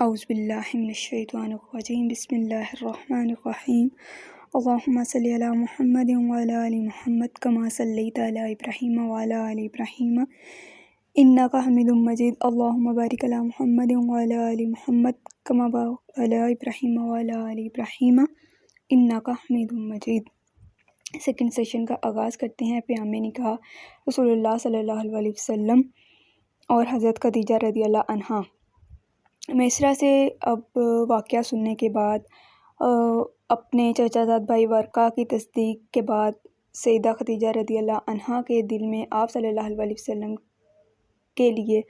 اعوذ باللہ من الشیطان الرجیم بسم اللہ الرحمن الرحیم اللہم صلی علی محمد وعلی آل محمد کما صلیت علی ابراہیم وعلی آل ابراہیم انک حمید مجید اللہم بارک علی محمد وعلی آل محمد کما بارکت علی ابراہیم وعلی آل ابراہیم انک حمید مجید۔ سیکنڈ سیشن کا آغاز کرتے ہیں پیام نکاح رسول اللہ صلی اللہ علیہ وسلم اور حضرت خدیجہ رضی اللہ عنہا۔ میسرہ سے اب واقعہ سننے کے بعد اپنے چچا زاد بھائی ورقہ کی تصدیق کے بعد سیدہ خدیجہ رضی اللہ عنہا کے دل میں آپ صلی اللہ علیہ وسلم کے لیے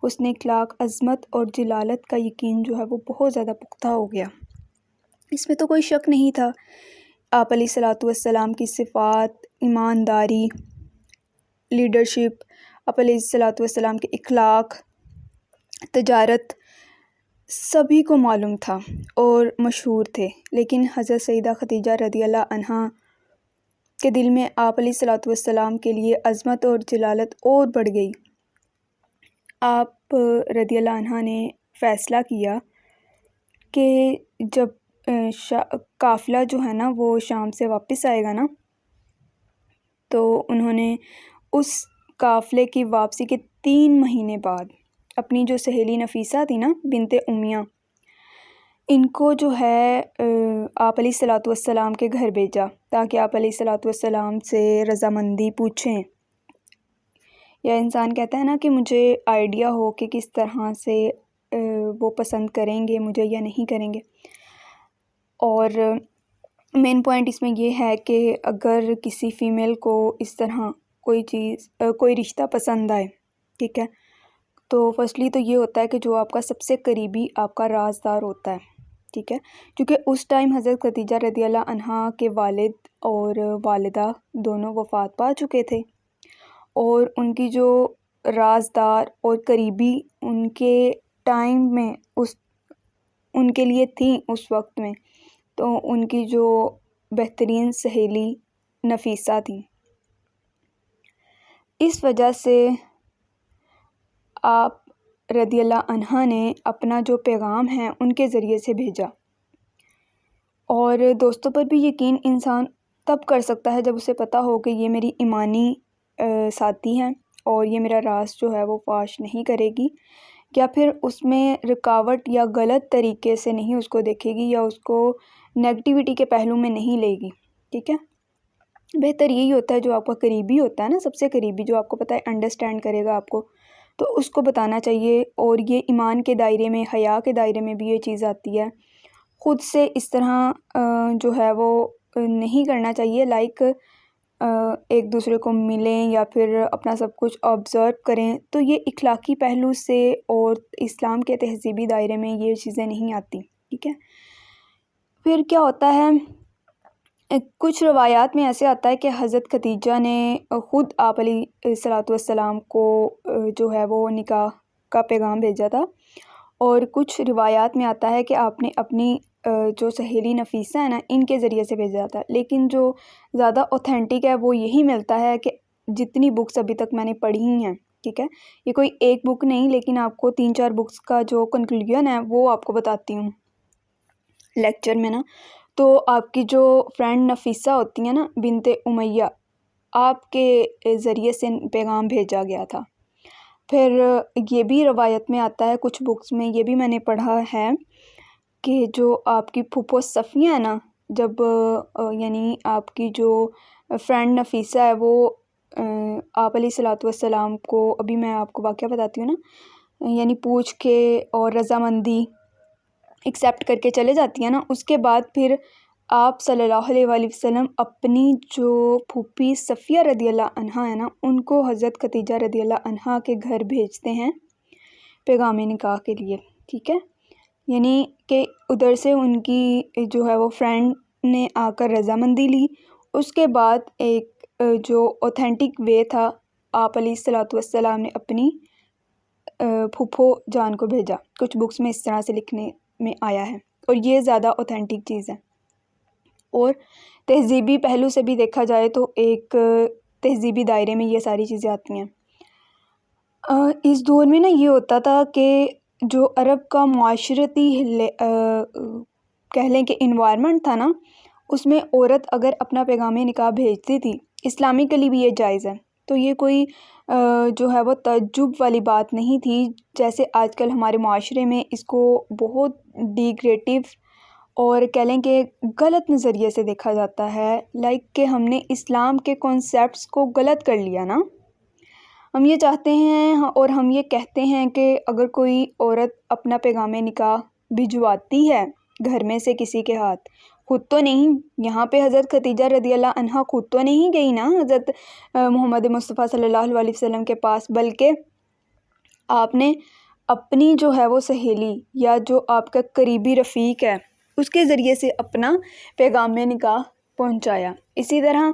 حسن اخلاق، عظمت اور جلالت کا یقین جو ہے وہ بہت زیادہ پختہ ہو گیا۔ اس میں تو کوئی شک نہیں تھا۔ آپ علیہ الصلوۃ والسلام کی صفات، ایمانداری، لیڈرشپ، آپ علیہ الصلوۃ والسلام کے اخلاق، تجارت سبھی کو معلوم تھا اور مشہور تھے، لیکن حضرت سیدہ خدیجہ رضی اللہ عنہا کے دل میں آپ علیہ الصلوۃ والسلام کے لیے عظمت اور جلالت اور بڑھ گئی۔ آپ رضی اللہ عنہا نے فیصلہ کیا کہ جب قافلہ جو ہے نا وہ شام سے واپس آئے گا نا، تو انہوں نے اس قافلے کی واپسی کے 3 مہینے بعد اپنی جو سہیلی نفیسہ تھی نا بنت امیہ، ان کو جو ہے آپ علیہ الصلوۃ والسلام کے گھر بھیجا تاکہ آپ علیہ الصلوۃ والسلام سے رضامندی پوچھیں۔ یا انسان کہتا ہے نا کہ مجھے آئیڈیا ہو کہ کس طرح سے وہ پسند کریں گے مجھے یا نہیں کریں گے۔ اور مین پوائنٹ اس میں یہ ہے کہ اگر کسی فیمیل کو اس طرح کوئی رشتہ پسند آئے، ٹھیک ہے، تو فرسٹلی تو یہ ہوتا ہے کہ جو آپ کا سب سے قریبی آپ کا رازدار ہوتا ہے، ٹھیک ہے، کیونکہ اس ٹائم حضرت خدیجہ رضی اللہ عنہا کے والد اور والدہ دونوں وفات پا چکے تھے، اور ان کی جو رازدار اور قریبی ان کے ٹائم میں ان کے لیے تھیں اس وقت میں، تو ان کی جو بہترین سہیلی نفیسہ تھیں۔ اس وجہ سے آپ رضی اللہ عنہا نے اپنا جو پیغام ہے ان کے ذریعے سے بھیجا۔ اور دوستوں پر بھی یقین انسان تب کر سکتا ہے جب اسے پتہ ہو کہ یہ میری ایمانی ساتھی ہیں اور یہ میرا راز جو ہے وہ فاش نہیں کرے گی، یا پھر اس میں رکاوٹ یا غلط طریقے سے نہیں اس کو دیکھے گی یا اس کو نیگیٹیوٹی کے پہلو میں نہیں لے گی، ٹھیک ہے۔ بہتر یہی ہوتا ہے جو آپ کا قریبی ہوتا ہے نا، سب سے قریبی جو آپ کو پتہ ہے انڈرسٹینڈ کرے گا آپ کو، تو اس کو بتانا چاہیے۔ اور یہ ایمان کے دائرے میں، حیا کے دائرے میں بھی یہ چیز آتی ہے۔ خود سے اس طرح جو ہے وہ نہیں کرنا چاہیے، لائک ایک دوسرے کو ملیں یا پھر اپنا سب کچھ آبزرو کریں، تو یہ اخلاقی پہلو سے اور اسلام کے تہذیبی دائرے میں یہ چیزیں نہیں آتی، ٹھیک ہے۔ پھر کیا ہوتا ہے، کچھ روایات میں ایسے آتا ہے کہ حضرت خدیجہ نے خود آپ علیہ الصلوۃ والسلام کو جو ہے وہ نکاح کا پیغام بھیجا تھا، اور کچھ روایات میں آتا ہے کہ آپ نے اپنی جو سہیلی نفیسہ ہے نا ان کے ذریعے سے بھیجا تھا۔ لیکن جو زیادہ اوتھینٹک ہے وہ یہی ملتا ہے کہ جتنی بکس ابھی تک میں نے پڑھی ہیں، ٹھیک ہے، یہ کوئی ایک بک نہیں، لیکن آپ کو 3-4 بکس کا جو کنکلوژن ہے وہ آپ کو بتاتی ہوں لیکچر میں نا۔ تو آپ کی جو فرینڈ نفیسہ ہوتی ہیں نا بنت امیہ، آپ کے ذریعے سے پیغام بھیجا گیا تھا۔ پھر یہ بھی روایت میں آتا ہے، کچھ بکس میں یہ بھی میں نے پڑھا ہے کہ جو آپ کی پھوپھو صفیہ ہے نا، جب یعنی آپ کی جو فرینڈ نفیسہ ہے وہ آپ علیہ الصلوۃ والسلام کو، ابھی میں آپ کو واقعہ بتاتی ہوں نا، یعنی پوچھ کے اور رضامندی ایکسیپٹ کر کے چلے جاتی ہیں نا، اس کے بعد پھر آپ صلی اللہ علیہ وآلہ وسلم اپنی جو پھوپھی صفیہ رضی اللہ عنہا ہے نا ان کو حضرت خدیجہ رضی اللہ عنہا کے گھر بھیجتے ہیں پیغام نکاح کے لیے، ٹھیک ہے۔ یعنی کہ ادھر سے ان کی جو ہے وہ فرینڈ نے آ کر رضامندی لی، اس کے بعد ایک جو اوتھینٹک وے تھا، آپ علیہ الصلوۃ والسلام نے اپنی پھوپھو جان کو بھیجا۔ کچھ بکس میں اس طرح سے لکھنے میں آیا ہے، اور یہ زیادہ اوتھینٹک چیز ہے۔ اور تہذیبی پہلو سے بھی دیکھا جائے تو ایک تہذیبی دائرے میں یہ ساری چیزیں آتی ہیں۔ اس دور میں نا یہ ہوتا تھا کہ جو عرب کا معاشرتی کہہ لیں کہ انوائرمنٹ تھا نا، اس میں عورت اگر اپنا پیغام نکاح بھیجتی تھی، اسلامکلی بھی یہ جائز ہے، تو یہ کوئی جو ہے وہ تعجب والی بات نہیں تھی، جیسے آج کل ہمارے معاشرے میں اس کو بہت ڈیگریٹیو اور کہہ لیں کہ غلط نظریے سے دیکھا جاتا ہے، لائک کہ ہم نے اسلام کے کانسیپٹس کو غلط کر لیا نا۔ ہم یہ چاہتے ہیں اور ہم یہ کہتے ہیں کہ اگر کوئی عورت اپنا پیغام نکاح بھجواتی ہے گھر میں سے کسی کے ہاتھ، خود تو نہیں، یہاں پہ حضرت خدیجہ رضی اللہ عنہا خود تو نہیں گئی نا حضرت محمد مصطفیٰ صلی اللہ علیہ وسلم کے پاس، بلکہ آپ نے اپنی جو ہے وہ سہیلی یا جو آپ کا قریبی رفیق ہے اس کے ذریعے سے اپنا پیغام نکاح پہنچایا۔ اسی طرح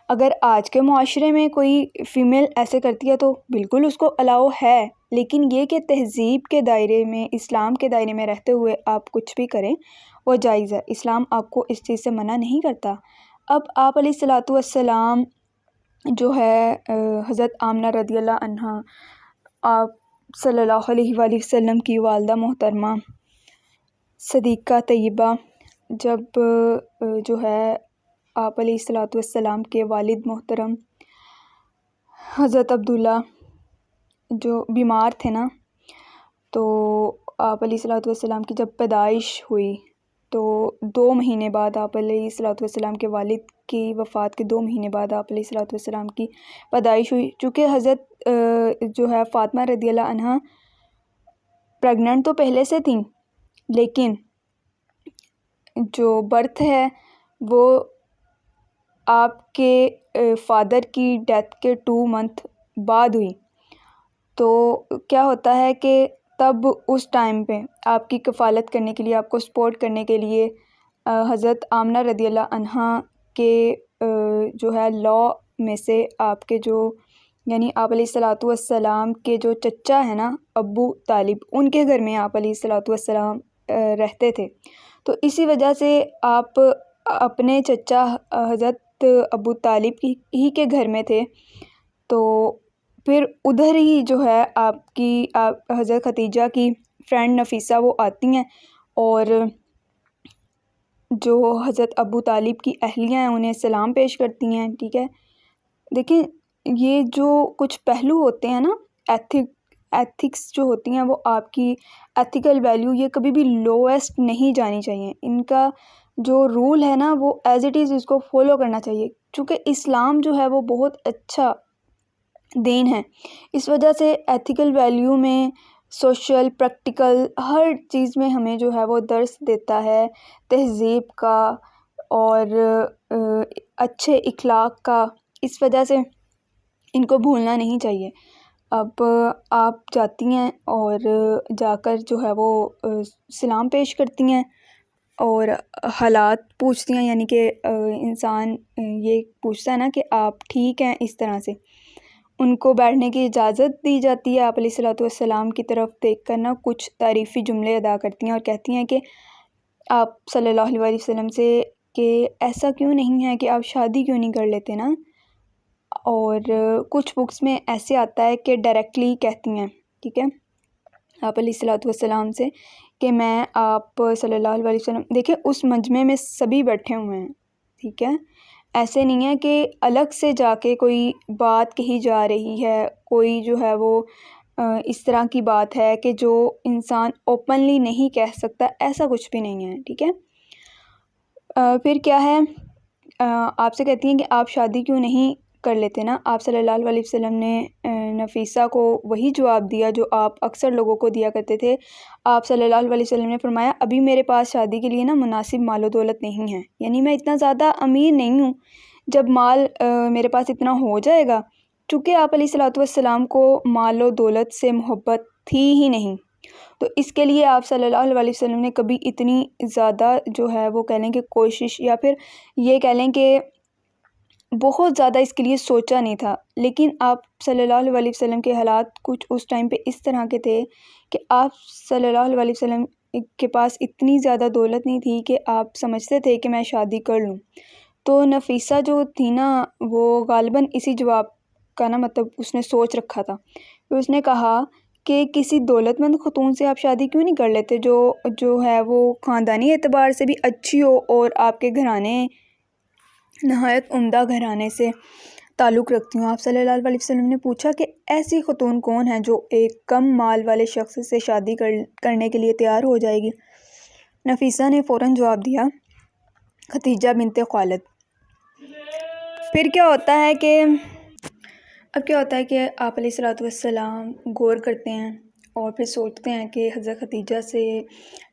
اگر آج کے معاشرے میں کوئی فیمیل ایسے کرتی ہے تو بالکل اس کو الاؤ ہے، لیکن یہ کہ تہذیب کے دائرے میں، اسلام کے دائرے میں رہتے ہوئے آپ کچھ بھی کریں وہ جائز ہے، اسلام آپ کو اس چیز سے منع نہیں کرتا۔ اب آپ علیہ السلام جو ہے حضرت آمنہ رضی اللہ عنہا، آپ صلی اللہ علیہ وآلہ وسلم کی والدہ محترمہ صدیقہ طیبہ، جب جو ہے آپ علیہ السلام کے والد محترم حضرت عبداللہ جو بیمار تھے نا، تو آپ علیہ السلام کی جب پیدائش ہوئی تو 2 مہینے بعد آپ علیہ السلام کے والد کی وفات کے 2 مہینے بعد آپ علیہ السلام کی پیدائش ہوئی۔ چونکہ حضرت جو ہے فاطمہ رضی اللہ عنہا پریگننٹ تو پہلے سے تھیں، لیکن جو برتھ ہے وہ آپ کے فادر کی ڈیتھ کے 2 منتھ بعد ہوئی۔ تو کیا ہوتا ہے کہ تب اس ٹائم پہ آپ کی کفالت کرنے کے لیے، آپ کو سپورٹ کرنے کے لیے حضرت آمنہ رضی اللہ عنہا کے جو ہے لا میں سے آپ کے جو یعنی آپ علیہ السلام کے جو چچا ہے نا ابو طالب، ان کے گھر میں آپ علیہ السلام رہتے تھے، تو اسی وجہ سے آپ اپنے چچا حضرت ابو طالب ہی کے گھر میں تھے، تو پھر ادھر ہی جو ہے آپ حضرت خدیجہ کی فرینڈ نفیسہ وہ آتی ہیں اور جو حضرت ابو طالب کی اہلیہ ہیں انہیں سلام پیش کرتی ہیں، ٹھیک ہے۔ دیکھیں یہ جو کچھ پہلو ہوتے ہیں نا، ایتھکس جو ہوتی ہیں وہ آپ کی ایتھیکل ویلیو یہ کبھی بھی لویسٹ نہیں جانی چاہیے، ان کا جو رول ہے نا وہ ایز اٹ از اس کو فالو کرنا چاہیے، چونکہ اسلام جو ہے وہ بہت اچھا دین ہے، اس وجہ سے ایتھیکل ویلیو میں سوشل پریکٹیکل ہر چیز میں ہمیں جو ہے وہ درس دیتا ہے تہذیب کا اور اچھے اخلاق کا، اس وجہ سے ان کو بھولنا نہیں چاہیے۔ اب آپ جاتی ہیں اور جا کر جو ہے وہ سلام پیش کرتی ہیں اور حالات پوچھتی ہیں، یعنی کہ انسان یہ پوچھتا ہے نا کہ آپ ٹھیک ہیں، اس طرح سے ان کو بیٹھنے کی اجازت دی جاتی ہے۔ آپ علیہ السلام کی طرف دیکھ کر نا کچھ تعریفی جملے ادا کرتی ہیں اور کہتی ہیں کہ آپ صلی اللہ علیہ وسلم سے کہ ایسا کیوں نہیں ہے کہ آپ شادی کیوں نہیں کر لیتے نا، اور کچھ بکس میں ایسے آتا ہے کہ ڈائریکٹلی کہتی ہیں، ٹھیک ہے، آپ علیہ السلام سے کہ میں آپ صلی اللہ علیہ وسلم، دیکھیں اس مجمع میں سبھی بیٹھے ہوئے ہیں، ٹھیک ہے، ایسے نہیں ہے کہ الگ سے جا کے کوئی بات کہی جا رہی ہے، کوئی جو ہے وہ اس طرح کی بات ہے کہ جو انسان اوپنلی نہیں کہہ سکتا، ایسا کچھ بھی نہیں ہے، ٹھیک ہے۔ پھر کیا ہے، آپ سے کہتی ہیں کہ آپ شادی کیوں نہیں کر لیتے نا، آپ صلی اللہ علیہ وسلم نے نفیسہ کو وہی جواب دیا جو آپ اکثر لوگوں کو دیا کرتے تھے۔ آپ صلی اللہ علیہ وسلم نے فرمایا ابھی میرے پاس شادی کے لیے نا مناسب مال و دولت نہیں ہے، یعنی میں اتنا زیادہ امیر نہیں ہوں، جب مال میرے پاس اتنا ہو جائے گا، چونکہ آپ علیہ السلام کو مال و دولت سے محبت تھی ہی نہیں، تو اس کے لیے آپ صلی اللہ علیہ وسلم نے کبھی اتنی زیادہ جو ہے وہ کہہ لیں کہ کوشش یا پھر یہ کہہ لیں کہ بہت زیادہ اس کے لیے سوچا نہیں تھا، لیکن آپ صلی اللہ علیہ وسلم کے حالات کچھ اس ٹائم پہ اس طرح کے تھے کہ آپ صلی اللہ علیہ وسلم کے پاس اتنی زیادہ دولت نہیں تھی کہ آپ سمجھتے تھے کہ میں شادی کر لوں، تو نفیسہ جو تھی نا وہ غالباً اسی جواب کا نا مطلب اس نے سوچ رکھا تھا، پھر اس نے کہا کہ کسی دولت مند خاتون سے آپ شادی کیوں نہیں کر لیتے جو ہے وہ خاندانی اعتبار سے بھی اچھی ہو اور آپ کے گھرانے نہایت عمدہ گھرانے سے تعلق رکھتی ہوں. آپ صلی اللہ علیہ وسلم نے پوچھا کہ ایسی خاتون کون ہے جو ایک کم مال والے شخص سے شادی کرنے کے لیے تیار ہو جائے گی؟ نفیسہ نے فوراً جواب دیا، خدیجہ بنت خویلد. پھر کیا ہوتا ہے کہ آپ علیہ الصلوۃ والسلام غور کرتے ہیں اور پھر سوچتے ہیں کہ حضرت خدیجہ سے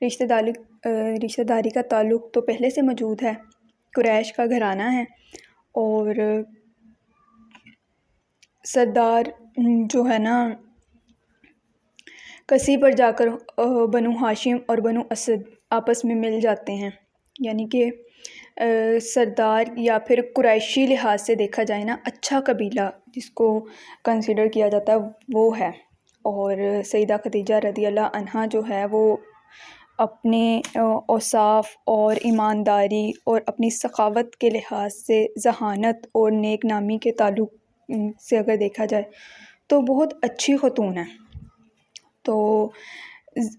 رشتہ داری کا تعلق تو پہلے سے موجود ہے، قریش کا گھرانہ ہے، اور سردار جو ہے نا کسی پر جا کر بنو ہاشم اور بنو اسد آپس میں مل جاتے ہیں، یعنی کہ سردار یا پھر قریشی لحاظ سے دیکھا جائے نا اچھا قبیلہ جس کو کنسیڈر کیا جاتا ہے وہ ہے. اور سیدہ خدیجہ رضی اللہ عنہا جو ہے وہ اپنے اوصاف اور ایمانداری اور اپنی سخاوت کے لحاظ سے ذہانت اور نیک نامی کے تعلق سے اگر دیکھا جائے تو بہت اچھی خاتون ہے. تو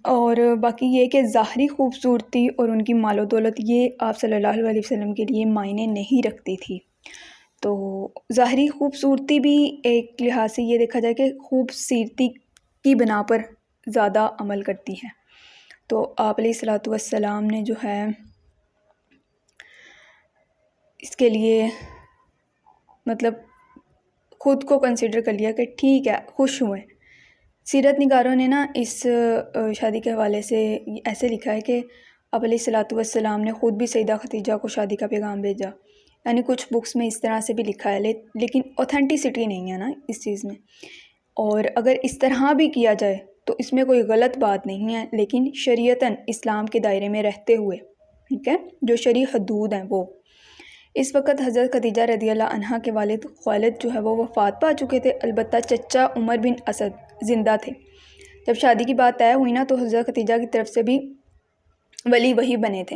اور باقی یہ کہ ظاہری خوبصورتی اور ان کی مال و دولت یہ آپ صلی اللہ علیہ وسلم کے لیے معنی نہیں رکھتی تھی. تو ظاہری خوبصورتی بھی ایک لحاظ سے یہ دیکھا جائے کہ خوبصورتی کی بنا پر زیادہ عمل کرتی ہے. تو آپ علیہ الصلوۃ والسلام نے جو ہے اس کے لیے مطلب خود کو کنسیڈر کر لیا کہ ٹھیک ہے، خوش ہوئے. سیرت نگاروں نے نا اس شادی کے حوالے سے ایسے لکھا ہے کہ آپ علیہ الصلوۃ والسلام نے خود بھی سیدہ خدیجہ کو شادی کا پیغام بھیجا. یعنی کچھ بکس میں اس طرح سے بھی لکھا ہے لیکن اوتھینٹسٹی نہیں ہے نا اس چیز میں. اور اگر اس طرح بھی کیا جائے تو اس میں کوئی غلط بات نہیں ہے، لیکن شریعتاً اسلام کے دائرے میں رہتے ہوئے، ٹھیک ہے، جو شرعی حدود ہیں وہ. اس وقت حضرت خدیجہ رضی اللہ عنہا کے والد خویلد جو ہے وہ وفات پا چکے تھے، البتہ چچا عمر بن اسد زندہ تھے. جب شادی کی بات طے ہوئی نا تو حضرت خدیجہ کی طرف سے بھی ولی وہی بنے تھے،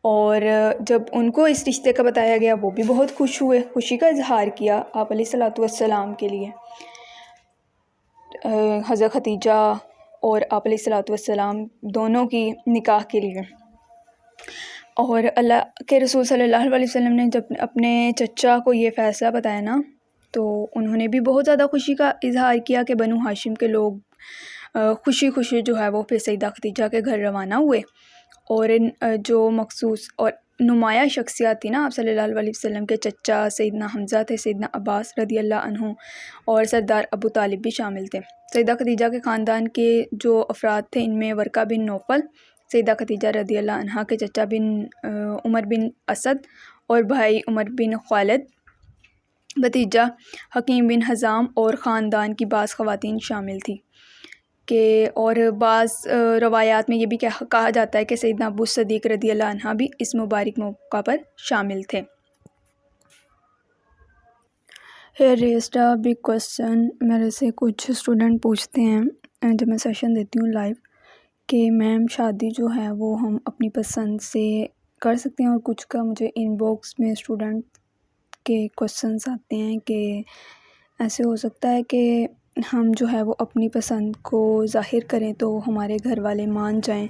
اور جب ان کو اس رشتے کا بتایا گیا وہ بھی بہت خوش ہوئے، خوشی کا اظہار کیا آپ علیہ الصلوۃ والسلام کے لیے. حضرت خدیجہ اور آپ علیہ الصلوۃ والسلام دونوں کی نکاح کے لیے. اور اللہ کے رسول صلی اللہ علیہ وسلم نے جب اپنے چچا کو یہ فیصلہ بتایا نا تو انہوں نے بھی بہت زیادہ خوشی کا اظہار کیا کہ بنو ہاشم کے لوگ خوشی خوشی جو ہے وہ پھر سیدہ خدیجہ کے گھر روانہ ہوئے. اور جو مخصوص اور نمایاں شخصیات تھی نا آپ صلی اللہ علیہ وسلم کے چچا سیدنا حمزہ تھے، سیدنا عباس رضی اللہ عنہ، اور سردار ابو طالب بھی شامل تھے. سیدہ خدیجہ کے خاندان کے جو افراد تھے ان میں ورقہ بن نوفل، سیدہ خدیجہ رضی اللہ عنہا کے چچا عمر بن اسد اور بھائی عمر بن خویلد، بھتیجا حکیم بن حزام اور خاندان کی بعض خواتین شامل تھیں. اور بعض روایات میں یہ بھی کہا جاتا ہے کہ سیدنا ابو صدیق رضی اللہ عنہ بھی اس مبارک موقع پر شامل تھے. ریزڈ اے بگ کوسچن، میرے سے کچھ اسٹوڈنٹ پوچھتے ہیں جب میں سیشن دیتی ہوں لائیو کہ میم شادی جو ہے وہ ہم اپنی پسند سے کر سکتے ہیں، اور کچھ کا مجھے ان باکس میں اسٹوڈنٹ کے کوسچنس آتے ہیں کہ ایسے ہو سکتا ہے کہ ہم جو ہے وہ اپنی پسند کو ظاہر کریں تو ہمارے گھر والے مان جائیں.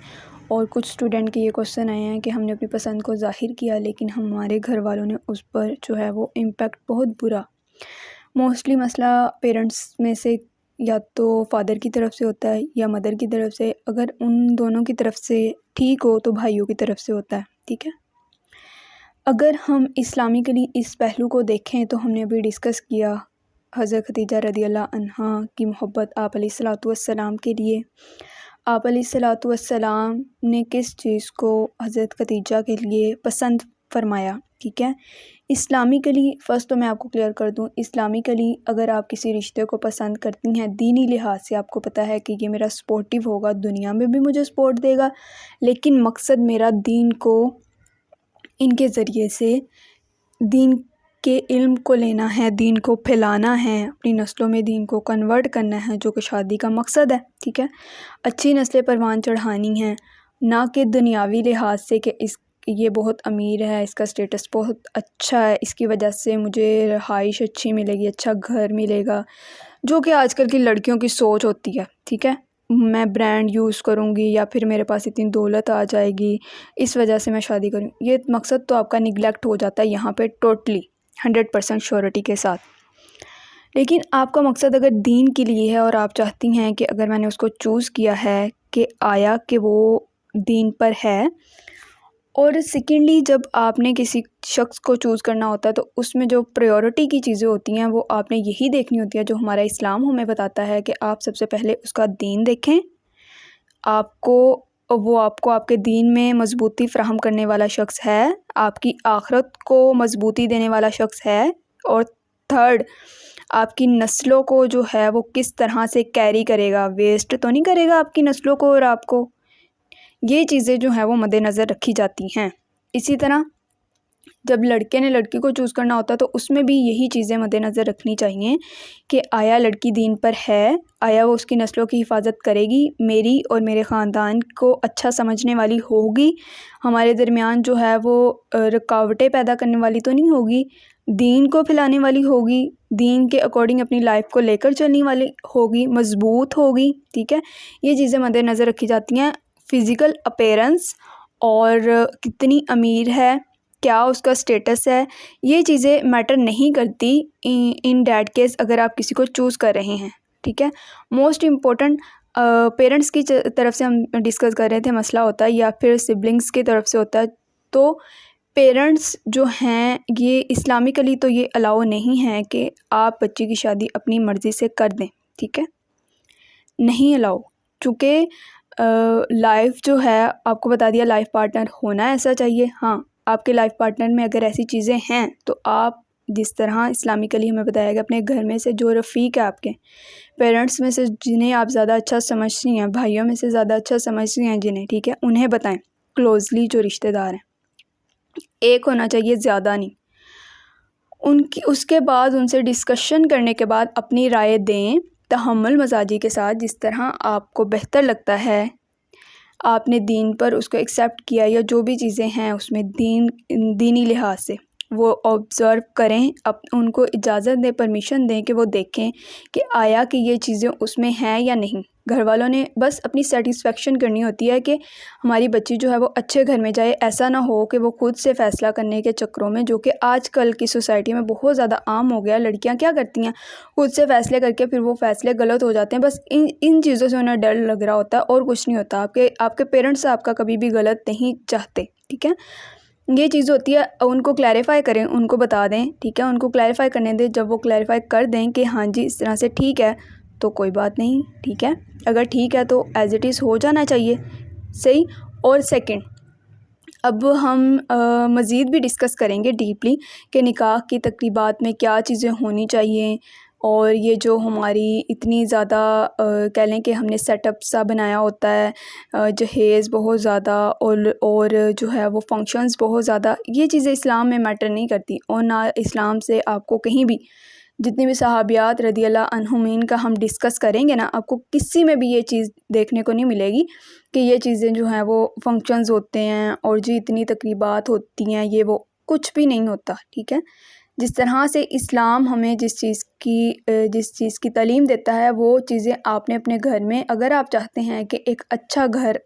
اور کچھ اسٹوڈنٹ کے یہ کوسچن آئے ہیں کہ ہم نے اپنی پسند کو ظاہر کیا لیکن ہمارے گھر والوں نے اس پر جو ہے وہ امپیکٹ بہت برا. موسٹلی مسئلہ پیرنٹس میں سے یا تو فادر کی طرف سے ہوتا ہے یا مدر کی طرف سے، اگر ان دونوں کی طرف سے ٹھیک ہو تو بھائیوں کی طرف سے ہوتا ہے، ٹھیک ہے. اگر ہم اسلامکلی اس پہلو کو دیکھیں تو ہم نے ابھی ڈسکس کیا حضرت خدیجہ رضی اللہ عنہا کی محبت آپ علیہ الصلوۃ والسلام کے لیے. آپ علیہ الصلوۃ والسلام نے کس چیز کو حضرت خدیجہ کے لیے پسند فرمایا، ٹھیک ہے. اسلامکلی فرسٹ تو میں آپ کو کلیئر کر دوں، اسلامکلی اگر آپ کسی رشتے کو پسند کرتی ہیں دینی لحاظ سے آپ کو پتہ ہے کہ یہ میرا سپورٹیو ہوگا، دنیا میں بھی مجھے سپورٹ دے گا، لیکن مقصد میرا دین کو ان کے ذریعے سے دین کے علم کو لینا ہے، دین کو پھیلانا ہے، اپنی نسلوں میں دین کو کنورٹ کرنا ہے، جو کہ شادی کا مقصد ہے، ٹھیک ہے. اچھی نسلیں پروان چڑھانی ہیں، نہ کہ دنیاوی لحاظ سے کہ اس یہ بہت امیر ہے، اس کا اسٹیٹس بہت اچھا ہے، اس کی وجہ سے مجھے رہائش اچھی ملے گی، اچھا گھر ملے گا، جو کہ آج کل کی لڑکیوں کی سوچ ہوتی ہے، ٹھیک ہے، میں برانڈ یوز کروں گی یا پھر میرے پاس اتنی دولت آ جائے گی، اس وجہ سے میں شادی کروں. یہ مقصد تو آپ کا نگلیکٹ ہو جاتا ہے یہاں پہ ٹوٹلی 100% شیورٹی کے ساتھ. لیکن آپ کا مقصد اگر دین کے لیے ہے اور آپ چاہتی ہیں کہ اگر میں نے اس کو چوز کیا ہے کہ آیا کہ وہ دین پر ہے. اور سیکنڈلی جب آپ نے کسی شخص کو چوز کرنا ہوتا ہے تو اس میں جو پریورٹی کی چیزیں ہوتی ہیں وہ آپ نے یہی دیکھنی ہوتی ہے جو ہمارا اسلام ہمیں بتاتا ہے کہ آپ سب سے پہلے اس کا دین دیکھیں. آپ کو آپ کے دین میں مضبوطی فراہم کرنے والا شخص ہے، آپ کی آخرت کو مضبوطی دینے والا شخص ہے، اور تھرڈ آپ کی نسلوں کو جو ہے وہ کس طرح سے کیری کرے گا، ویسٹ تو نہیں کرے گا آپ کی نسلوں کو اور آپ کو. یہ چیزیں جو ہیں وہ مد نظر رکھی جاتی ہیں. اسی طرح جب لڑکے نے لڑکی کو چوز کرنا ہوتا ہے تو اس میں بھی یہی چیزیں مد نظر رکھنی چاہیے کہ آیا لڑکی دین پر ہے، آیا وہ اس کی نسلوں کی حفاظت کرے گی، میری اور میرے خاندان کو اچھا سمجھنے والی ہوگی، ہمارے درمیان جو ہے وہ رکاوٹیں پیدا کرنے والی تو نہیں ہوگی، دین کو پھیلانے والی ہوگی، دین کے اکارڈنگ اپنی لائف کو لے کر چلنے والی ہوگی، مضبوط ہوگی. ٹھیک ہے، یہ چیزیں مد نظر رکھی جاتی ہیں. فزیکل اپیرنس اور کتنی امیر ہے، کیا اس کا اسٹیٹس ہے، یہ چیزیں میٹر نہیں کرتی ان ڈیٹ کیس اگر آپ کسی کو چوز کر رہے ہیں. ٹھیک ہے، موسٹ امپورٹنٹ پیرنٹس کی طرف سے ہم ڈسکس کر رہے تھے مسئلہ ہوتا ہے یا پھر سبلنگس کی طرف سے ہوتا ہے. تو پیرنٹس جو ہیں یہ اسلامکلی تو یہ الاؤ نہیں ہے کہ آپ بچی کی شادی اپنی مرضی سے کر دیں. ٹھیک ہے، نہیں الاؤ، چونکہ لائف جو ہے آپ کو بتا دیا لائف پارٹنر ہونا ایسا چاہیے. ہاں، آپ کے لائف پارٹنر میں اگر ایسی چیزیں ہیں تو آپ جس طرح اسلامکلی ہمیں بتایا گیا اپنے گھر میں سے جو رفیق ہے آپ کے پیرنٹس میں سے جنہیں آپ زیادہ اچھا سمجھتی ہیں، بھائیوں میں سے زیادہ اچھا سمجھتی ہیں جنہیں، ٹھیک ہے، انہیں بتائیں. کلوزلی جو رشتہ دار ہیں ایک ہونا چاہیے، زیادہ نہیں. اس کے بعد ان سے ڈسکشن کرنے کے بعد اپنی رائے دیں تحمل مزاجی کے ساتھ، جس طرح آپ کو بہتر لگتا ہے. آپ نے دین پر اس کو ایکسیپٹ کیا یا جو بھی چیزیں ہیں اس میں دینی لحاظ سے وہ آبزرو کریں، ان کو اجازت دیں، پرمیشن دیں کہ وہ دیکھیں کہ آیا کہ یہ چیزیں اس میں ہیں یا نہیں. گھر والوں نے بس اپنی سیٹسفیکشن کرنی ہوتی ہے کہ ہماری بچی جو ہے وہ اچھے گھر میں جائے. ایسا نہ ہو کہ وہ خود سے فیصلہ کرنے کے چکروں میں، جو کہ آج کل کی سوسائٹی میں بہت زیادہ عام ہو گیا، لڑکیاں کیا کرتی ہیں خود سے فیصلے کر کے پھر وہ فیصلے غلط ہو جاتے ہیں. بس ان چیزوں سے انہیں ڈر لگ رہا ہوتا ہے اور کچھ نہیں ہوتا. آپ کے پیرنٹس آپ کا کبھی بھی غلط نہیں چاہتے. ٹھیک ہے، یہ چیز ہوتی ہے، ان کو کلیریفائی کریں، ان کو بتا دیں. ٹھیک ہے، ان کو کلیریفائی کرنے دیں. جب وہ کلیریفائی کر دیں کہ ہاں جی اس طرح سے ٹھیک ہے تو کوئی بات نہیں. ٹھیک ہے، اگر ٹھیک ہے تو ایز اٹ از ہو جانا چاہیے. صحیح. اور سیکنڈ، اب ہم مزید بھی ڈسکس کریں گے ڈیپلی کہ نکاح کی تقریبات میں کیا چیزیں ہونی چاہیے. اور یہ جو ہماری اتنی زیادہ کہہ لیں کہ ہم نے سیٹ اپ سا بنایا ہوتا ہے، جہیز بہت زیادہ اور جو ہے وہ فنکشنز بہت زیادہ، یہ چیزیں اسلام میں میٹر نہیں کرتی. اور نہ اسلام سے آپ کو کہیں بھی جتنی بھی صحابیات رضی اللہ عنہم کا ہم ڈسکس کریں گے نا، آپ کو کسی میں بھی یہ چیز دیکھنے کو نہیں ملے گی کہ یہ چیزیں جو ہیں وہ فنکشنز ہوتے ہیں اور جی اتنی تقریبات ہوتی ہیں، یہ وہ کچھ بھی نہیں ہوتا. ٹھیک ہے، جس طرح سے اسلام ہمیں جس چیز کی تعلیم دیتا ہے وہ چیزیں آپ نے اپنے گھر میں، اگر آپ چاہتے ہیں کہ ایک اچھا گھر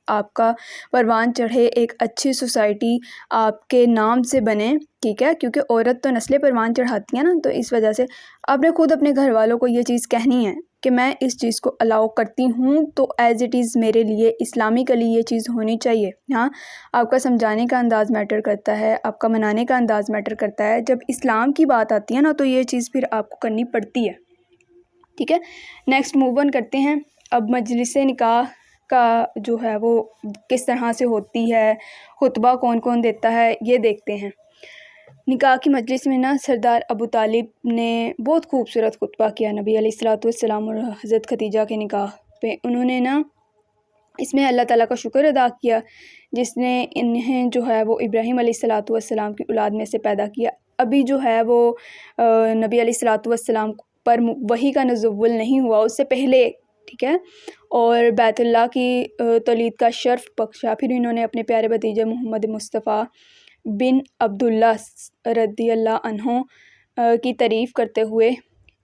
آپ کا پروان چڑھے، ایک اچھی سوسائٹی آپ کے نام سے بنے. ٹھیک ہے، کیونکہ عورت تو نسلیں پروان چڑھاتی ہیں نا، تو اس وجہ سے آپ نے خود اپنے گھر والوں کو یہ چیز کہنی ہے کہ میں اس چیز کو الاؤ کرتی ہوں، تو ایز اٹ از میرے لیے اسلامکلی یہ چیز ہونی چاہیے. ہاں، آپ کا سمجھانے کا انداز میٹر کرتا ہے، آپ کا منانے کا انداز میٹر کرتا ہے. جب اسلام کی بات آتی ہے نا تو یہ چیز پھر آپ کو کرنی پڑتی ہے. ٹھیک ہے، نیکسٹ موو آن کرتے ہیں. اب مجلس نکاح کا جو ہے وہ کس طرح سے ہوتی ہے، خطبہ کون کون دیتا ہے، یہ دیکھتے ہیں. نکاح کی مجلس میں نا سردار ابو طالب نے بہت خوبصورت خطبہ کیا نبی علیہ الصلوۃ والسلام اور حضرت خدیجہ کے نکاح پہ. انہوں نے نا اس میں اللہ تعالیٰ کا شکر ادا کیا جس نے انہیں جو ہے وہ ابراہیم علیہ الصلوۃ والسلام کی اولاد میں سے پیدا کیا. ابھی جو ہے وہ نبی علیہ الصلوۃ والسلام پر وحی کا نزول نہیں ہوا، اس سے پہلے ٹھیک ہے، اور بیت اللہ کی تولید کا شرف بخشا۔ پھر انہوں نے اپنے پیارے بھتیجے محمد مصطفیٰ بن عبداللہ رضی اللہ عنہ کی تعریف کرتے ہوئے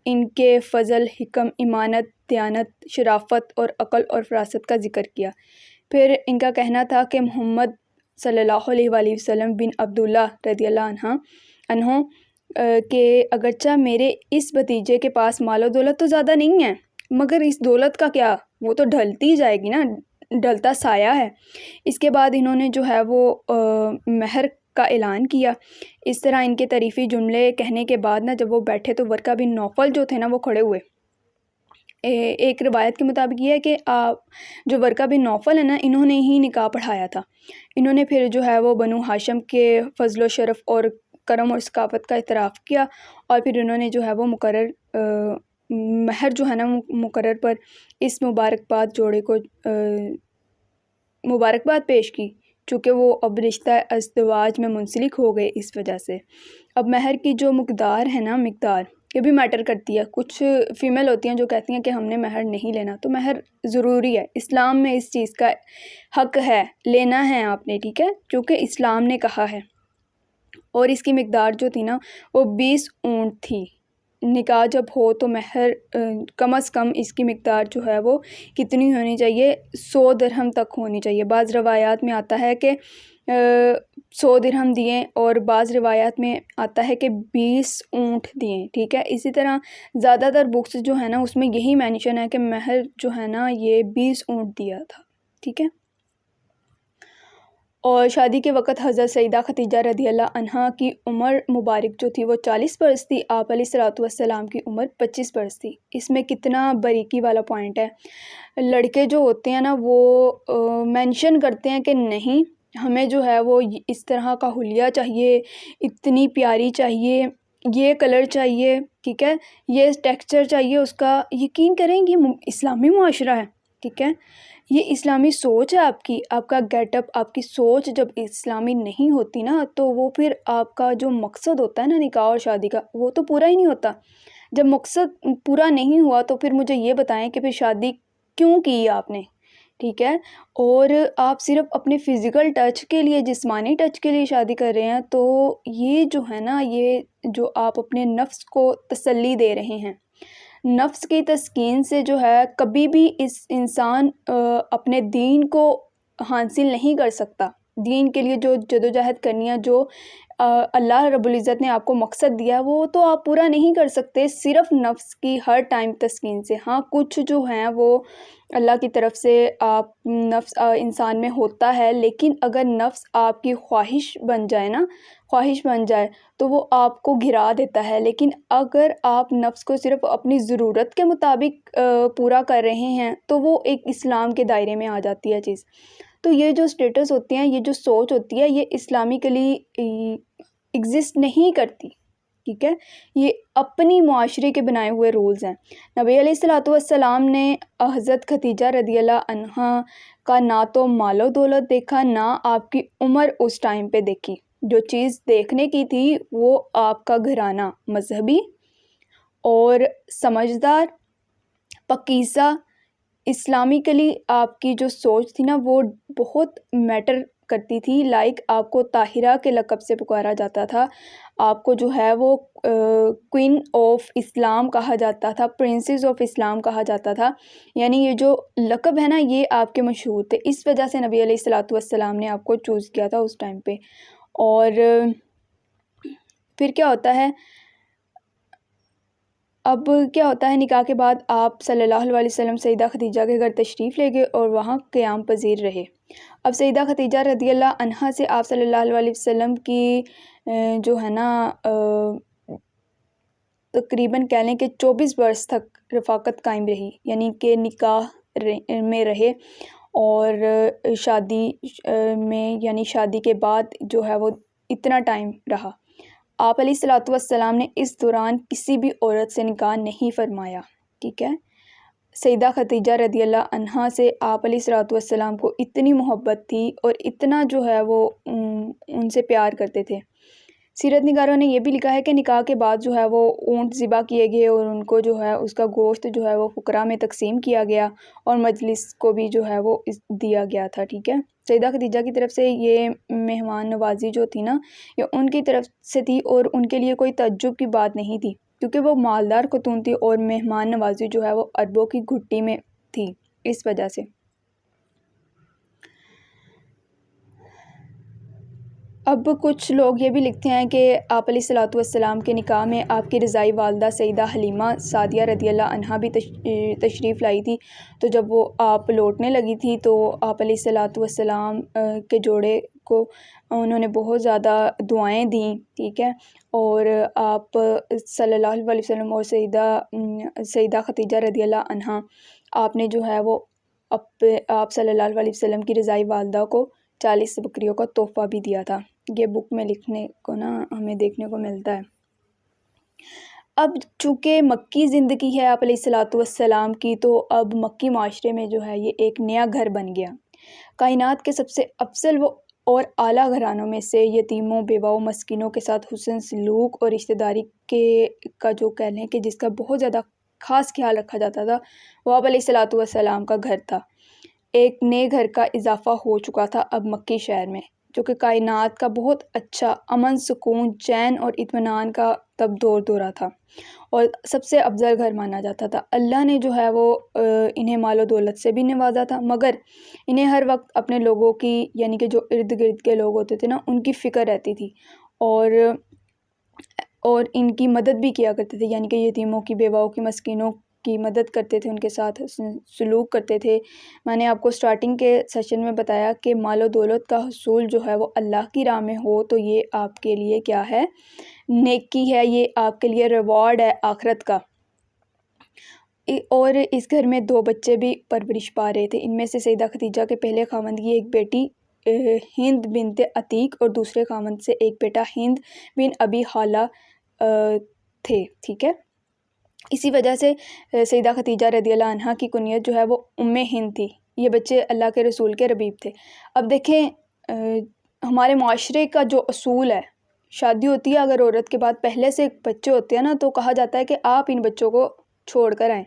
ان کے فضل، حکم، ایمانت، دیانت، شرافت اور عقل اور فراست کا ذکر کیا۔ پھر ان کا کہنا تھا کہ محمد صلی اللہ علیہ وآلہ وسلم بن عبداللہ رضی اللہ عنہ کہ اگرچہ میرے اس بھتیجے کے پاس مال و دولت تو زیادہ نہیں ہے، مگر اس دولت کا کیا، وہ تو ڈھلتی جائے گی نا، ڈھلتا سایہ ہے۔ اس کے بعد انہوں نے جو ہے وہ مہر کا اعلان کیا۔ اس طرح ان کے تعریفی جملے کہنے کے بعد نا جب وہ بیٹھے تو ورقہ بن نوفل جو تھے نا وہ کھڑے ہوئے۔ ایک روایت کے مطابق یہ ہے کہ جو ورقہ بن نوفل ہے نا، انہوں نے ہی نکاح پڑھایا تھا۔ انہوں نے پھر جو ہے وہ بنو ہاشم کے فضل و شرف اور کرم اور ثقافت کا اعتراف کیا، اور پھر انہوں نے جو ہے وہ مہر جو ہے نا مقرر پر اس مبارکباد جوڑے کو مبارکباد پیش کی، چونکہ وہ اب رشتہ ازدواج میں منسلک ہو گئے اس وجہ سے۔ اب مہر کی جو مقدار ہے نا، مقدار یہ بھی میٹر کرتی ہے۔ کچھ فیمیل ہوتی ہیں جو کہتی ہیں کہ ہم نے مہر نہیں لینا، تو مہر ضروری ہے، اسلام میں اس چیز کا حق ہے، لینا ہے آپ نے، ٹھیک ہے، کیونکہ اسلام نے کہا ہے۔ اور اس کی مقدار جو تھی نا وہ 20 اونٹ تھی۔ نکاح جب ہو تو مہر کم از کم اس کی مقدار جو ہے وہ کتنی ہونی چاہیے، 100 درہم تک ہونی چاہیے۔ بعض روایات میں آتا ہے کہ 100 درہم دیے، اور بعض روایات میں آتا ہے کہ 20 اونٹ دیے، ٹھیک ہے۔ اسی طرح زیادہ تر بکس جو ہے نا اس میں یہی مینشن ہے کہ مہر جو ہے نا یہ 20 اونٹ دیا تھا، ٹھیک ہے۔ اور شادی کے وقت حضرت سیدہ خدیجہ رضی اللہ عنہا کی عمر مبارک جو تھی وہ 40 برس تھی، آپ علیہ الصلوۃ والسلام کی عمر 25 برس تھی۔ اس میں کتنا باریکی والا پوائنٹ ہے، لڑکے جو ہوتے ہیں نا وہ مینشن کرتے ہیں کہ نہیں ہمیں جو ہے وہ اس طرح کا حلیہ چاہیے، اتنی پیاری چاہیے، یہ کلر چاہیے، ٹھیک ہے، یہ ٹیکسچر چاہیے اس کا۔ یقین کریں یہ اسلامی معاشرہ ہے، ٹھیک ہے، یہ اسلامی سوچ ہے آپ کا گیٹ اپ، آپ کی سوچ جب اسلامی نہیں ہوتی نا تو وہ پھر آپ کا جو مقصد ہوتا ہے نا نکاح اور شادی کا وہ تو پورا ہی نہیں ہوتا۔ جب مقصد پورا نہیں ہوا تو پھر مجھے یہ بتائیں کہ پھر شادی کیوں کی آپ نے، ٹھیک ہے۔ اور آپ صرف اپنے فزیکل ٹچ کے لیے، جسمانی ٹچ کے لیے شادی کر رہے ہیں، تو یہ جو ہے نا یہ جو آپ اپنے نفس کو تسلی دے رہے ہیں، نفس کی تسکین سے جو ہے کبھی بھی اس انسان اپنے دین کو حاصل نہیں کر سکتا۔ دین کے لیے جو جدوجہد کرنی ہے، جو اللہ رب العزت نے آپ کو مقصد دیا وہ تو آپ پورا نہیں کر سکتے صرف نفس کی ہر ٹائم تسکین سے۔ ہاں کچھ جو ہیں وہ اللہ کی طرف سے آپ نفس انسان میں ہوتا ہے، لیکن اگر نفس آپ کی خواہش بن جائے تو وہ آپ کو گرا دیتا ہے۔ لیکن اگر آپ نفس کو صرف اپنی ضرورت کے مطابق پورا کر رہے ہیں تو وہ ایک اسلام کے دائرے میں آ جاتی ہے چیز۔ تو یہ جو سٹیٹس ہوتی ہیں، یہ جو سوچ ہوتی ہے، یہ اسلامکلی ایگزسٹ نہیں کرتی، ٹھیک ہے، یہ اپنی معاشرے کے بنائے ہوئے رولز ہیں۔ نبی علیہ الصلوۃ والسلام نے حضرت خدیجہ رضی اللہ عنہا کا نہ تو مال و دولت دیکھا، نہ آپ کی عمر اس ٹائم پہ دیکھی۔ جو چیز دیکھنے کی تھی وہ آپ کا گھرانہ مذہبی اور سمجھدار، پاکیزہ، اسلامکلی آپ کی جو سوچ تھی نا وہ بہت میٹر کرتی تھی۔ لائک آپ کو طاہرہ کے لقب سے پکارا جاتا تھا، آپ کو جو ہے وہ کوئین آف اسلام کہا جاتا تھا، پرنسز آف اسلام کہا جاتا تھا، یعنی یہ جو لقب ہے نا یہ آپ کے مشہور تھے۔ اس وجہ سے نبی علیہ الصلوۃ والسلام نے آپ کو چوز کیا تھا اس ٹائم پہ۔ اور پھر کیا ہوتا ہے، اب کیا ہوتا ہے نکاح کے بعد آپ صلی اللہ علیہ وسلم سیدہ خدیجہ کے گھر تشریف لے گئے اور وہاں قیام پذیر رہے۔ اب سیدہ خدیجہ رضی اللہ عنہا سے آپ صلی اللہ علیہ وسلم کی جو ہے نا تقریباً کہہ لیں کہ 24 برس تک رفاقت قائم رہی، یعنی کہ نکاح میں رہے، اور شادی میں یعنی شادی کے بعد جو ہے وہ اتنا ٹائم رہا۔ آپ علیہ الصلوۃ والسلام نے اس دوران کسی بھی عورت سے نکاح نہیں فرمایا، ٹھیک ہے۔ سیدہ خدیجہ رضی اللہ عنہا سے آپ علیہ الصلوۃ والسلام کو اتنی محبت تھی اور اتنا جو ہے وہ ان سے پیار کرتے تھے۔ سیرت نگاروں نے یہ بھی لکھا ہے کہ نکاح کے بعد جو ہے وہ اونٹ ذبح کیے گئے اور ان کو جو ہے اس کا گوشت جو ہے وہ فقراء میں تقسیم کیا گیا اور مجلس کو بھی جو ہے وہ دیا گیا تھا، ٹھیک ہے۔ سیدہ خدیجہ کی طرف سے یہ مہمان نوازی جو تھی نا، یہ ان کی طرف سے تھی اور ان کے لیے کوئی تعجب کی بات نہیں تھی، کیونکہ وہ مالدار خاتون تھی اور مہمان نوازی جو ہے وہ اربوں کی گھٹی میں تھی، اس وجہ سے۔ اب کچھ لوگ یہ بھی لکھتے ہیں کہ آپ علیہ الصلوۃ والسلام کے نکاح میں آپ کی رضائی والدہ سیدہ حلیمہ سعدیہ رضی اللہ عنہا بھی تشریف لائی تھی، تو جب وہ آپ لوٹنے لگی تھی تو آپ علیہ الصلوۃ والسلام کے جوڑے کو انہوں نے بہت زیادہ دعائیں دیں، ٹھیک ہے، اور آپ صلی اللہ علیہ وسلم اور سیدہ خدیجہ رضی اللہ عنہا آپ نے جو ہے وہ آپ صلی اللہ علیہ وسلم کی رضائی والدہ کو 40 بکریوں کا تحفہ بھی دیا تھا۔ یہ بک میں لکھنے کو نا ہمیں دیکھنے کو ملتا ہے۔ اب چونکہ مکی زندگی ہے آپ علیہ الصلوۃ والسلام کی، تو اب مکی معاشرے میں جو ہے یہ ایک نیا گھر بن گیا۔ کائنات کے سب سے افضل اور اعلیٰ گھرانوں میں سے یتیموں، بیواؤں، مسکینوں کے ساتھ حسن سلوک اور رشتہ داری کا جو کہہ لیں کہ جس کا بہت زیادہ خاص خیال رکھا جاتا تھا، وہ آپ علیہ الصلوۃ والسلام کا گھر تھا۔ ایک نئے گھر کا اضافہ ہو چکا تھا اب مکی شہر میں، جو کہ کائنات کا بہت اچھا امن، سکون، چین اور اطمینان کا تب دورہ تھا اور سب سے افضل گھر مانا جاتا تھا۔ اللہ نے جو ہے وہ انہیں مال و دولت سے بھی نوازا تھا، مگر انہیں ہر وقت اپنے لوگوں کی، یعنی کہ جو ارد گرد کے لوگ ہوتے تھے نا، ان کی فکر رہتی تھی اور ان کی مدد بھی کیا کرتے تھے، یعنی کہ یتیموں کی، بیواؤں کی، مسکینوں کی مدد کرتے تھے، ان کے ساتھ سلوک کرتے تھے۔ میں نے آپ کو سٹارٹنگ کے سیشن میں بتایا کہ مال و دولت کا حصول جو ہے وہ اللہ کی راہ میں ہو تو یہ آپ کے لیے کیا ہے؟ نیکی ہے، یہ آپ کے لیے ریوارڈ ہے آخرت کا۔ اور اس گھر میں 2 بچے بھی پرورش پا رہے تھے، ان میں سے سیدہ خدیجہ کے پہلے خاوند کی ایک بیٹی ہند بنت عتیق اور دوسرے خاوند سے ایک بیٹا ہند بن ابی حالہ تھے، ٹھیک ہے۔ اسی وجہ سے سیدہ خدیجہ رضی اللہ عنہا کی کنیت جو ہے وہ ام ہند تھی۔ یہ بچے اللہ کے رسول کے ربیب تھے۔ اب دیکھیں ہمارے معاشرے کا جو اصول ہے، شادی ہوتی ہے اگر عورت کے بعد پہلے سے بچے ہوتے ہیں نا، تو کہا جاتا ہے کہ آپ ان بچوں کو چھوڑ کر آئیں۔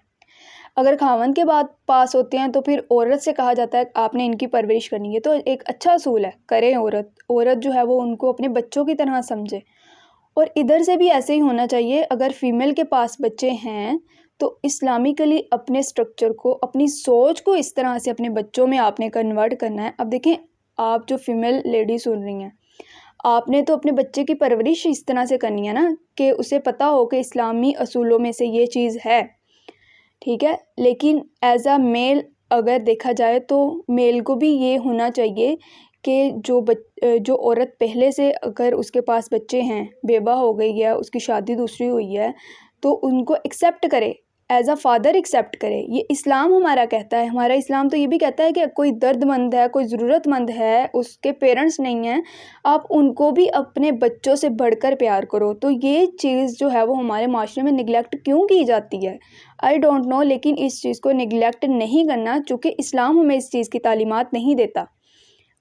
اگر خاوند کے بعد پاس ہوتے ہیں تو پھر عورت سے کہا جاتا ہے کہ آپ نے ان کی پرورش کرنی ہے۔ تو ایک اچھا اصول ہے، کریں عورت جو ہے وہ ان کو اپنے بچوں کی طرح سمجھے۔ اور ادھر سے بھی ایسے ہی ہونا چاہیے، اگر فیمیل کے پاس بچے ہیں تو اسلامکلی اپنے سٹرکچر کو، اپنی سوچ کو اس طرح سے اپنے بچوں میں آپ نے کنورٹ کرنا ہے۔ اب دیکھیں آپ جو فیمیل لیڈی سن رہی ہیں، آپ نے تو اپنے بچے کی پرورش اس طرح سے کرنی ہے نا کہ اسے پتہ ہو کہ اسلامی اصولوں میں سے یہ چیز ہے، ٹھیک ہے۔ لیکن ایز اے میل اگر دیکھا جائے تو میل کو بھی یہ ہونا چاہیے کہ جو عورت پہلے سے اگر اس کے پاس بچے ہیں، بیوہ ہو گئی ہے، اس کی شادی دوسری ہوئی ہے، تو ان کو ایکسیپٹ کرے، ایز اے فادر ایکسیپٹ کرے۔ یہ اسلام ہمارا کہتا ہے، ہمارا اسلام تو یہ بھی کہتا ہے کہ کوئی درد مند ہے، کوئی ضرورت مند ہے، اس کے پیرنٹس نہیں ہیں، آپ ان کو بھی اپنے بچوں سے بڑھ کر پیار کرو۔ تو یہ چیز جو ہے وہ ہمارے معاشرے میں نگلیکٹ کیوں کی جاتی ہے؟ آئی ڈونٹ نو، لیکن اس چیز کو نگلیکٹ نہیں کرنا، چونکہ اسلام ہمیں اس چیز کی تعلیمات نہیں دیتا۔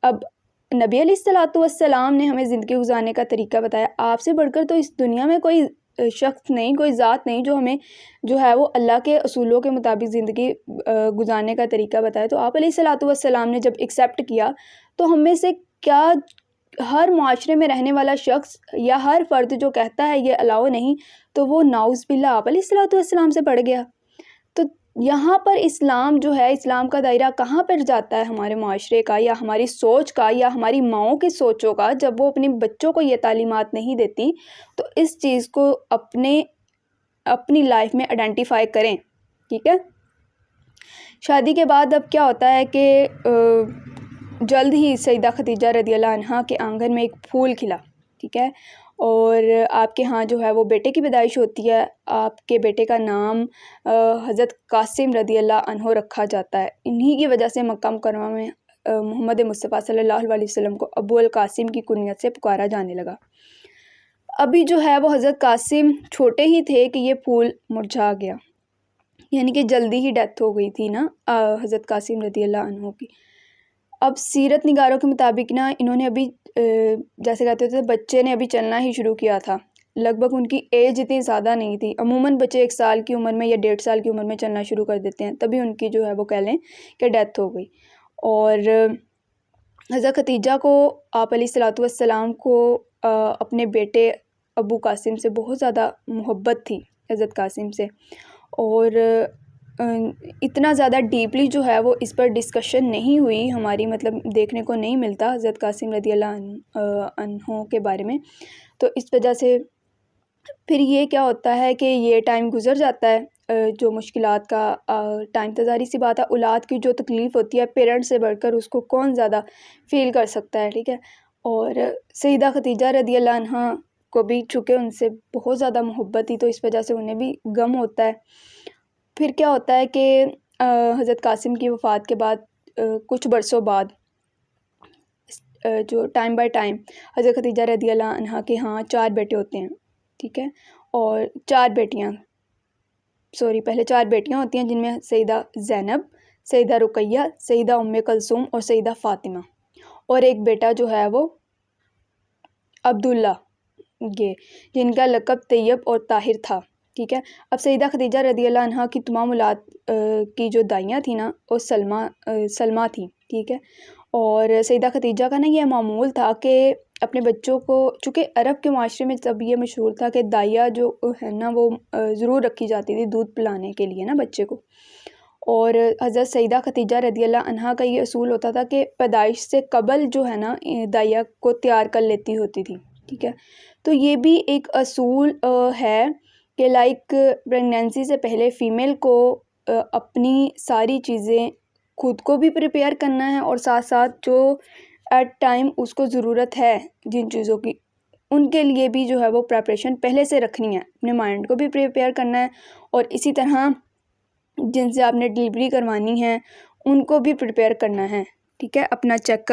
اب نبی علیہ الصلوۃ والسلام نے ہمیں زندگی گزارنے کا طریقہ بتایا، آپ سے بڑھ کر تو اس دنیا میں کوئی شخص نہیں، کوئی ذات نہیں جو ہمیں جو ہے وہ اللہ کے اصولوں کے مطابق زندگی گزارنے کا طریقہ بتائے۔ تو آپ علیہ الصلوۃ والسلام نے جب ایکسیپٹ کیا تو ہم میں سے کیا ہر معاشرے میں رہنے والا شخص یا ہر فرد جو کہتا ہے یہ الاؤ نہیں، تو وہ نعوذ باللہ آپ علیہ الصلوۃ والسلام سے پڑھ گیا۔ تو یہاں پر اسلام جو ہے، اسلام کا دائرہ کہاں پر جاتا ہے ہمارے معاشرے کا یا ہماری سوچ کا یا ہماری ماؤں کی سوچوں کا، جب وہ اپنے بچوں کو یہ تعلیمات نہیں دیتی۔ تو اس چیز کو اپنی لائف میں آئیڈینٹیفائی کریں، ٹھیک ہے۔ شادی کے بعد اب کیا ہوتا ہے کہ جلد ہی سیدہ خدیجہ رضی اللہ عنہا کے آنگن میں ایک پھول کھلا، ٹھیک ہے، اور آپ کے ہاں جو ہے وہ بیٹے کی پیدائش ہوتی ہے۔ آپ کے بیٹے کا نام حضرت قاسم رضی اللہ عنہ رکھا جاتا ہے۔ انہی کی وجہ سے مکہ مکرمہ میں محمد مصطفیٰ صلی اللہ علیہ وسلم کو ابو القاسم کی کنیت سے پکارا جانے لگا۔ ابھی جو ہے وہ حضرت قاسم چھوٹے ہی تھے کہ یہ پھول مرجھا گیا، یعنی کہ جلدی ہی ڈیتھ ہو گئی تھی نا حضرت قاسم رضی اللہ عنہ کی۔ اب سیرت نگاروں کے مطابق نا انہوں نے ابھی جیسے کہتے تھے بچے نے ابھی چلنا ہی شروع کیا تھا، لگ بھگ ان کی ایج اتنی زیادہ نہیں تھی. عموماً بچے 1 سال کی عمر میں یا 1.5 سال کی عمر میں چلنا شروع کر دیتے ہیں، تبھی ان کی جو ہے وہ کہہ لیں کہ ڈیتھ ہو گئی. اور حضرت ختیجہ کو آپ علیہ الصلوۃ والسلام کو اپنے بیٹے ابو قاسم سے بہت زیادہ محبت تھی، حضرت قاسم سے، اور اتنا زیادہ ڈیپلی جو ہے وہ اس پر ڈسکشن نہیں ہوئی ہماری، مطلب دیکھنے کو نہیں ملتا حضرت قاسم رضی اللہ عنہ کے بارے میں. تو اس وجہ سے پھر یہ کیا ہوتا ہے کہ یہ ٹائم گزر جاتا ہے، جو مشکلات کا ٹائم تھا. ظاہری سی بات ہے اولاد کی جو تکلیف ہوتی ہے پیرنٹ سے بڑھ کر اس کو کون زیادہ فیل کر سکتا ہے، ٹھیک ہے. اور سیدہ ختیجہ رضی اللہ عنہ کو بھی چونکہ ان سے بہت زیادہ محبت تھی تو اس وجہ سے انہیں بھی غم ہوتا ہے. پھر کیا ہوتا ہے کہ حضرت قاسم کی وفات کے بعد کچھ برسوں بعد جو ٹائم بائی ٹائم حضرت ختیجہ رضی اللہ عنہ کے ہاں 4 بیٹے ہوتے ہیں، ٹھیک ہے، اور 4 بیٹیاں ہوتی ہیں جن میں سیدہ زینب، سیدہ رقیہ، سیدہ ام کلثوم اور سیدہ فاطمہ، اور ایک بیٹا جو ہے وہ عبداللہ، یہ جن کا لقب طیب اور طاہر تھا، ٹھیک ہے. اب سیدہ ختیجہ رضی اللہ عنہ کی تمام اولاد کی جو دائیاں تھیں نا وہ سلمہ تھیں، ٹھیک ہے. اور سیدہ ختیجہ کا نا یہ معمول تھا کہ اپنے بچوں کو، چونکہ عرب کے معاشرے میں تب یہ مشہور تھا کہ دائیہ جو ہے نا وہ ضرور رکھی جاتی تھی دودھ پلانے کے لیے نا بچے کو. اور حضرت سیدہ ختیجہ رضی اللہ عنہ کا یہ اصول ہوتا تھا کہ پیدائش سے قبل جو ہے نا دائیہ کو تیار کر لیتی ہوتی تھی، ٹھیک ہے. تو یہ بھی ایک اصول ہے کہ لائک پریگنینسی سے پہلے فیمیل کو اپنی ساری چیزیں خود کو بھی پریپیئر کرنا ہے اور ساتھ ساتھ جو ایٹ ٹائم اس کو ضرورت ہے جن چیزوں کی ان کے لیے بھی جو ہے وہ پریپریشن پہلے سے رکھنی ہے، اپنے مائنڈ کو بھی پریپیئر کرنا ہے، اور اسی طرح جن سے آپ نے ڈلیوری کروانی ہے ان کو بھی پریپیئر کرنا ہے، ٹھیک ہے. اپنا چیک